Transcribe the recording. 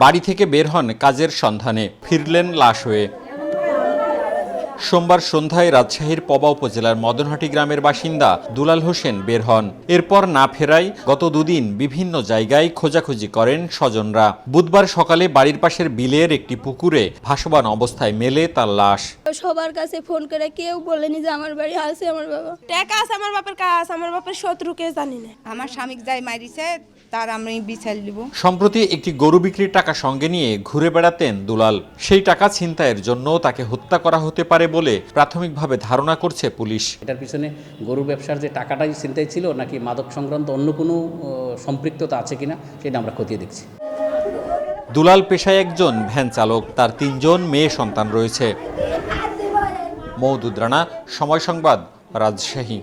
বাড়ি থেকে বের হন কাজের সন্ধানে, ফিরলেন লাশ হয়ে। সোমবার সন্ধ্যায় রাজশাহীর পবা উপজেলার মদনহাটি গ্রামের বাসিন্দা দুলাল হোসেন বের হন। এরপর না ফেরায় গত দুদিন বিভিন্ন জায়গায় খোঁজাখুঁজি করেন স্বজনরা। বুধবার সকালে বাড়ির পাশের বিলের একটি পুকুরে ভাসমান অবস্থায় মেলে তার লাশ। সবার কাছে ফোন করে কেউ বলেনি যে আমার বাড়ি আছে আমার বাবা। টাকা আছে আমার বাপের কাজ, আমার বাপের শত্রুকে জানি না। আমার স্বামী যাই মারিছে তার আমি বিচার দিব। সম্প্রতি একটি গরু বিক্রির টাকা সঙ্গে নিয়ে ঘুরে বেড়াতেন দুলাল। সেই টাকা ছিনতাইয়ের জন্য তাকে হত্যা করা হতে পারে বলে প্রাথমিকভাবে ধারণা করছে পুলিশ। এটার পিছনে গরু ব্যবসার যে টাকাটাই ছিনতাই ছিল নাকি মাদক সংক্রান্ত অন্য কোনো সম্পৃক্ততা আছে কিনা সেটা আমরা খতিয়ে দেখছি। দুলাল পেশায় একজন ভ্যান চালক, তার ৩ জন মেয়ে সন্তান রয়েছে। মওদুদ রানা, সময় সংবাদ, রাজশাহী।